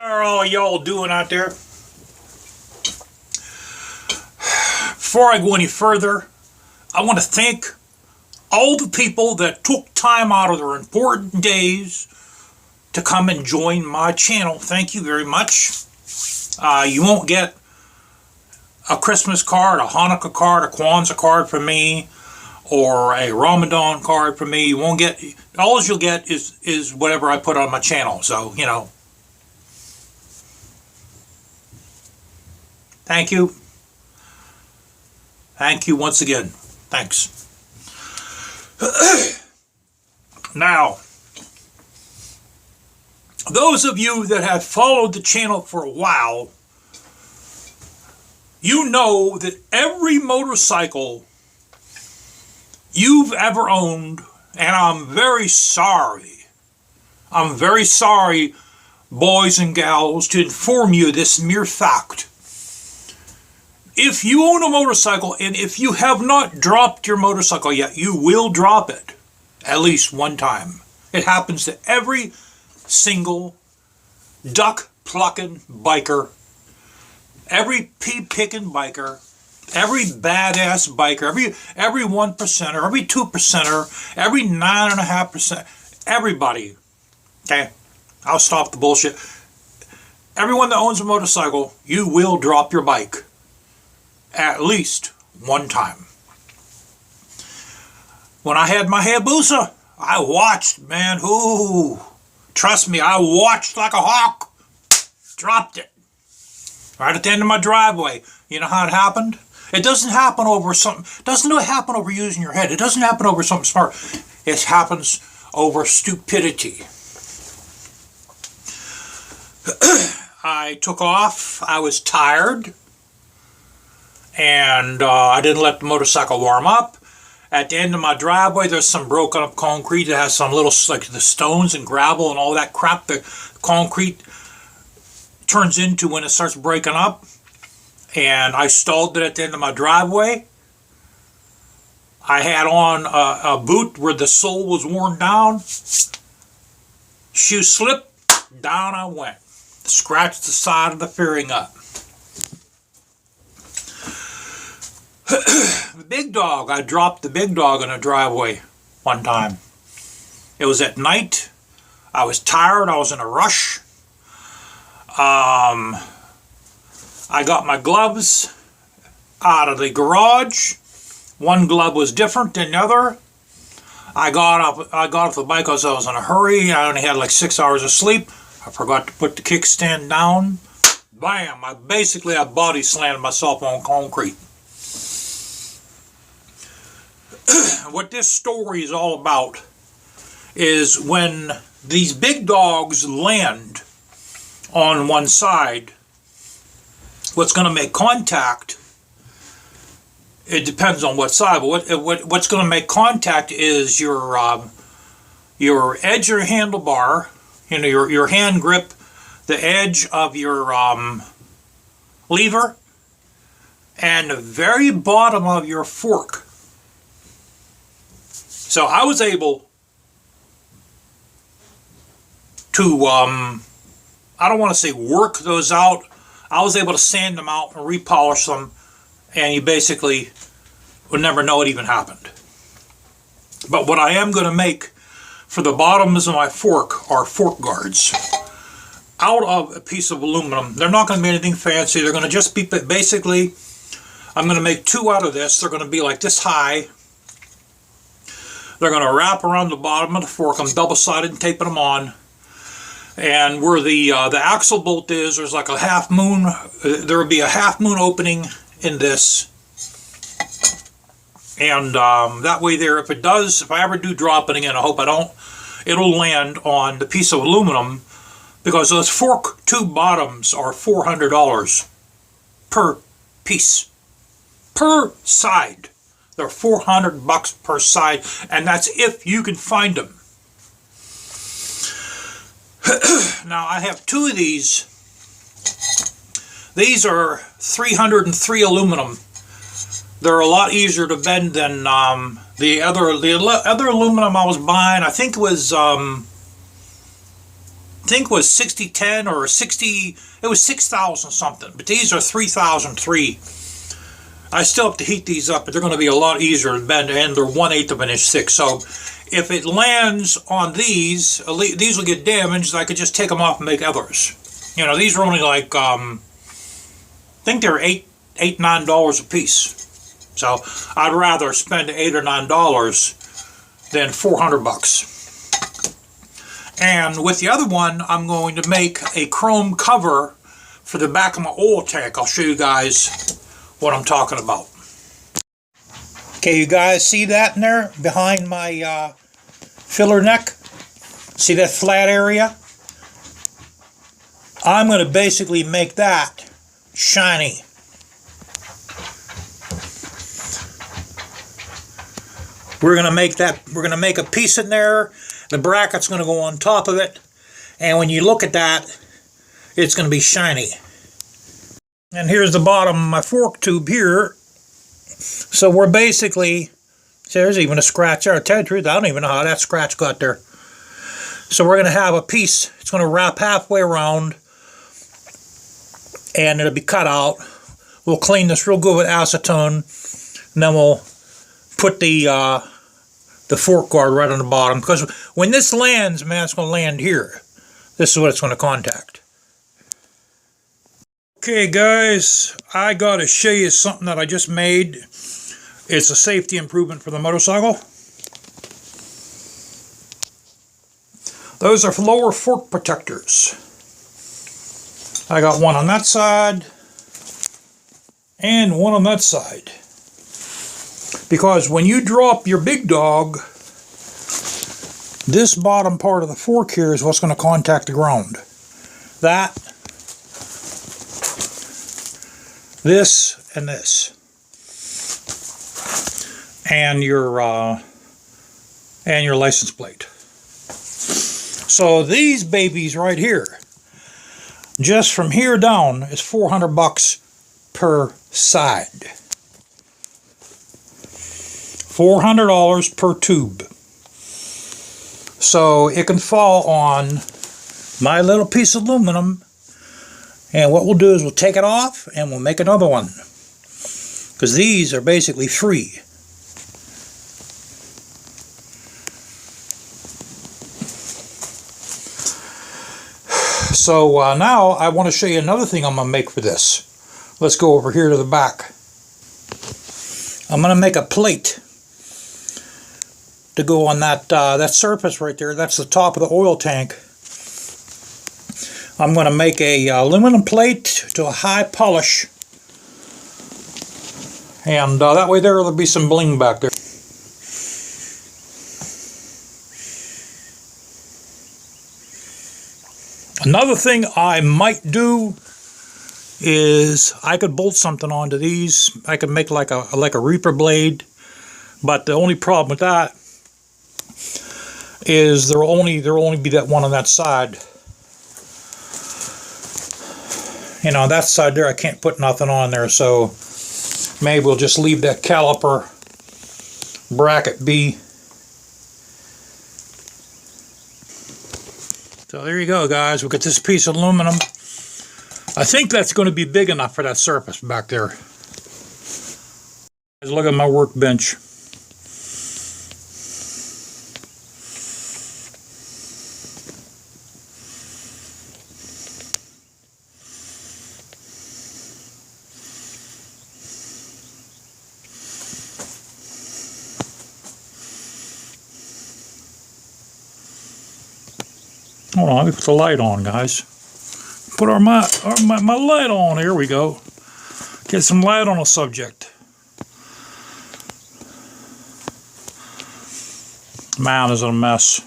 How are all y'all doing out there? Before I go any further, I want to thank all the people that took time out of their important days to come and join my channel. Thank you very much. You won't get a Christmas card, a Hanukkah card, a Kwanzaa card from me, or a Ramadan card from me. You won't get, all you'll get is whatever I put on my channel. So, you know, thank you. Thank you once again. Thanks. Now, those of you that have followed the channel for a while, you know that every motorcycle you've ever owned, and I'm very sorry, boys and gals, to inform you this mere fact. If you own a motorcycle, and if you have not dropped your motorcycle yet, you will drop it at least one time. It happens to every single duck-plucking biker, every pea-picking biker, every badass biker, every 1%er, every 2%er, every 9.5%, everybody. Okay, I'll stop the bullshit. Everyone that owns a motorcycle, you will drop your bike at least one time. When I had my Hayabusa, I watched, man. Ooh, trust me, I watched like a hawk. Dropped it right at the end of my driveway. You know how it happened? It doesn't happen over something. Doesn't happen over using your head. It doesn't happen over something smart. It happens over stupidity. I took off. I was tired. And I didn't let the motorcycle warm up. At the end of my driveway, there's some broken up concrete that has some little, like the stones and gravel and all that crap the concrete turns into when it starts breaking up. And I stalled it at the end of my driveway. I had on a boot where the sole was worn down. Shoe slipped, down I went. Scratched the side of the fairing up. The big dog, I dropped the big dog in a driveway one time. It was at night. I was tired. I was in a rush. I got my gloves out of the garage. One glove was different than the other. I got off the bike because I was in a hurry. I only had like 6 hours of sleep. I forgot to put the kickstand down. Bam! I body slammed myself on concrete. What this story is all about is when these big dogs land on one side, what's going to make contact, it depends on what side, but what's going to make contact is your edge of your handlebar, you know, your hand grip, the edge of your lever, and the very bottom of your fork. So I was able to, I don't want to say work those out. I was able to sand them out and repolish them, and you basically would never know it even happened. But what I am going to make for the bottoms of my fork are fork guards out of a piece of aluminum. They're not going to be anything fancy. They're going to just be, basically, I'm going to make two out of this. They're going to be like this high. They're going to wrap around the bottom of the fork. I'm double-sided and taping them on. And where the axle bolt is, there's like a half moon. There will be a half moon opening in this. And that way there, if I ever do drop it again, I hope I don't, it'll land on the piece of aluminum, because those fork tube bottoms are $400 per piece, per side. They're $400 per side, and that's if you can find them. Now I have two of these. These are 303 aluminum. They're a lot easier to bend than the other aluminum I was buying. I think it was think was 6010 or 60, it was 6,000 something, but these are 3,003. I still have to heat these up, but they're going to be a lot easier to bend, and they're 1/8 of an inch thick. So if it lands on these will get damaged. I could just take them off and make others. You know, these are only like, I think they're $9 a piece. So I'd rather spend $8 or $9 than $400. And with the other one, I'm going to make a chrome cover for the back of my oil tank. I'll show you guys what I'm talking about. Okay, you guys see that in there behind my filler neck? See that flat area? I'm going to basically make that shiny. We're going to make a piece in there. The bracket's going to go on top of it. And when you look at that, it's going to be shiny. And here's the bottom of my fork tube here. So we're basically, see, there's even a scratch there. To tell you the truth, I don't even know how that scratch got there. So we're going to have a piece, it's going to wrap halfway around, and it'll be cut out. We'll clean this real good with acetone, and then we'll put the fork guard right on the bottom, because when this lands, man, it's going to land here. This is what it's going to contact. Okay guys, I gotta show you something that I just made. It's a safety improvement for the motorcycle. Those are lower fork protectors. I got one on that side and one on that side. Because when you drop your big dog, this bottom part of the fork here is what's going to contact the ground. That, this, and this, and your license plate. So these babies right here, just from here down, is $400 per side. $400 per tube. So it can fall on my little piece of aluminum. And what we'll do is we'll take it off and we'll make another one. Because these are basically free. So now I want to show you another thing I'm going to make for this. Let's go over here to the back. I'm going to make a plate to go on that surface right there. That's the top of the oil tank. I'm going to make a aluminum plate to a high polish, and that way there'll be some bling back there. Another thing I might do is I could bolt something onto these. I could make like a reaper blade, but the only problem with that is there'll only be that one on that side. You know, that side there I can't put nothing on there, so maybe we'll just leave that caliper bracket be. So there you go, guys. We've got this piece of aluminum. I think that's going to be big enough for that surface back there. Look at my workbench. Hold on, let me put the light on, guys. Put my light on. Here we go. Get some light on a subject. Man, is it a mess.